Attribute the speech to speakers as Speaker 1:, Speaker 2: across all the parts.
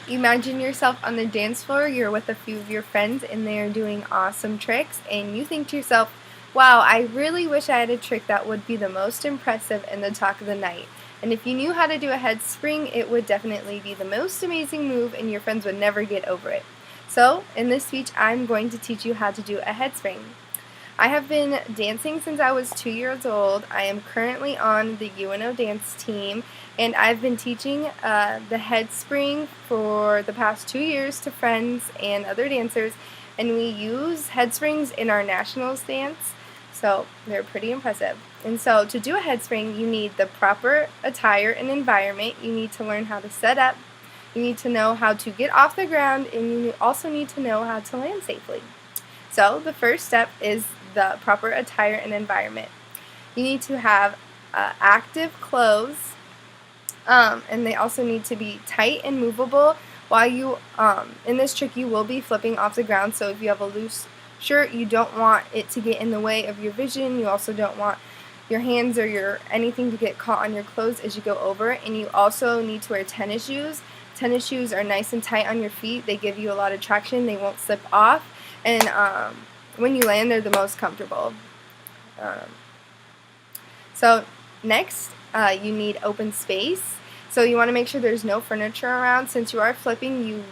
Speaker 1: Imagine yourself on the dance floor, you're with a few of your friends and they're doing awesome tricks, and you think to yourself, wow, I really wish I had a trick that would be the most impressive and the talk of the night. And if you knew how to do a head spring, it would definitely be the most amazing move and your friends would never get over it. So, in this speech, I'm going to teach you how to do a head spring. I have been dancing since I was 2 years old. I am currently on the UNO dance team, and I've been teaching the head spring for the past 2 years to friends and other dancers, and we use head springs in our nationals dance, so they're pretty impressive. And so to do a head spring, you need the proper attire and environment. You need to learn how to set up. You need to know how to get off the ground, and you also need to know how to land safely. So the first step is the proper attire and environment. You need to have active clothes, and they also need to be tight and movable. While you, in this trick, you will be flipping off the ground, so if you have a loose shirt, you don't want it to get in the way of your vision. You also don't want your hands or anything to get caught on your clothes as you go over. And you also need to wear tennis shoes. Tennis shoes are nice and tight on your feet. They give you a lot of traction. They won't slip off. And when you land, they're the most comfortable. So next, you need open space. So you want to make sure there's no furniture around. Since you are flipping,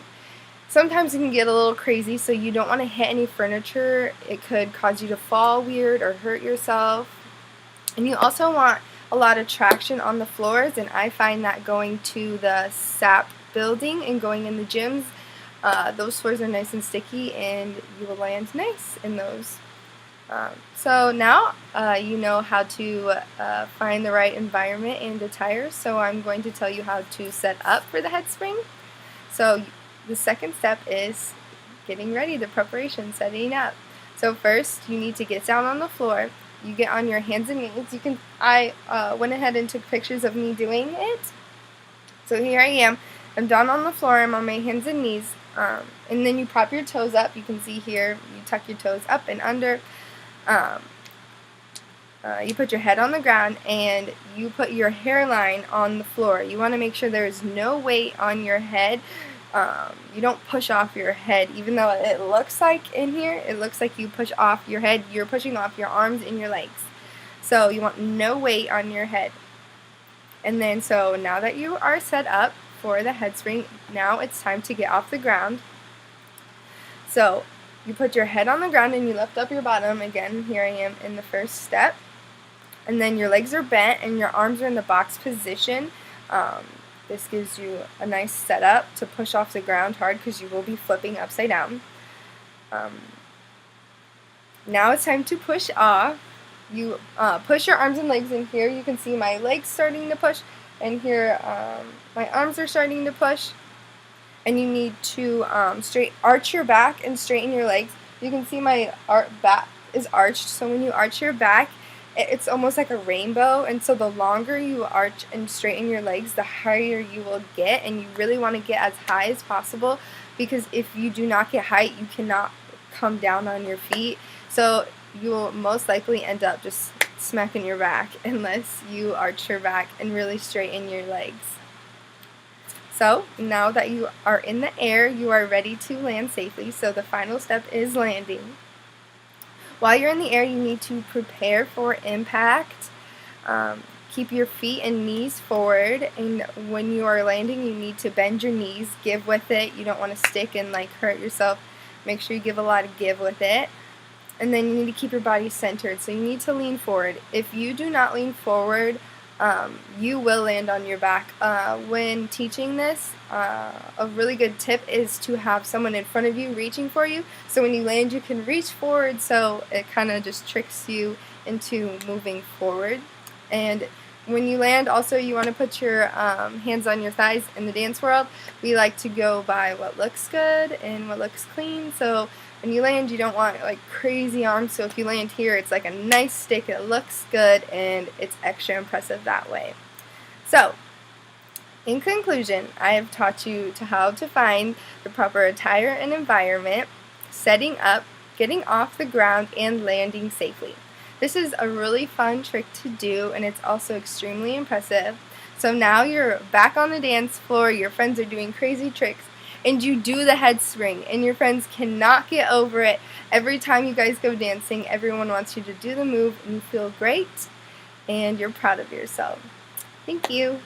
Speaker 1: sometimes it can get a little crazy, so you don't want to hit any furniture. It could cause you to fall weird or hurt yourself. And you also want a lot of traction on the floors, and I find that going to the SAP building and going in the gyms, those floors are nice and sticky, and you will land nice in those. So now you know how to find the right environment and attire, so I'm going to tell you how to set up for the head spring. So the second step is getting ready, the preparation, setting up. So first you need to get down on the floor. You get on your hands and knees. I went ahead and took pictures of me doing it. So here I am. I'm down on the floor. I'm on my hands and knees. And then you prop your toes up. You can see here, you tuck your toes up and under. You put your head on the ground and you put your hairline on the floor. You want to make sure there is no weight on your head. You don't push off your head, even though it looks like in here, it looks like you push off your head. You're pushing off your arms and your legs. So you want no weight on your head. And then so now that you are set up for the head spring, now it's time to get off the ground. So you put your head on the ground and you lift up your bottom. Again, here I am in the first step. And then your legs are bent and your arms are in the box position. This gives you a nice setup to push off the ground hard because you will be flipping upside down. Now it's time to push off. You push your arms and legs in here. You can see my legs starting to push, and here my arms are starting to push. And you need to arch your back and straighten your legs. You can see my back is arched, so when you arch your back, it's almost like a rainbow, and so the longer you arch and straighten your legs, the higher you will get, and you really want to get as high as possible, because if you do not get height, you cannot come down on your feet, so you will most likely end up just smacking your back unless you arch your back and really straighten your legs. So now that you are in the air, you are ready to land safely, so the final step is landing. While you're in the air, you need to prepare for impact. Keep your feet and knees forward, and when you are landing, you need to bend your knees, give with it. You don't want to stick and hurt yourself. Make sure you give a lot of give with it. And then you need to keep your body centered, so you need to lean forward. If you do not lean forward, you will land on your back. When teaching this, a really good tip is to have someone in front of you reaching for you, so when you land you can reach forward, so it kind of just tricks you into moving forward. And when you land, also you want to put your hands on your thighs. In the dance world, we like to go by what looks good and what looks clean, so when you land, you don't want crazy arms, so if you land here, it's like a nice stick, it looks good, and it's extra impressive that way. So, in conclusion, I have taught you how to find the proper attire and environment, setting up, getting off the ground, and landing safely. This is a really fun trick to do, and it's also extremely impressive. So now you're back on the dance floor, your friends are doing crazy tricks, and you do the head spring, and your friends cannot get over it. Every time you guys go dancing, everyone wants you to do the move, and you feel great, and you're proud of yourself. Thank you.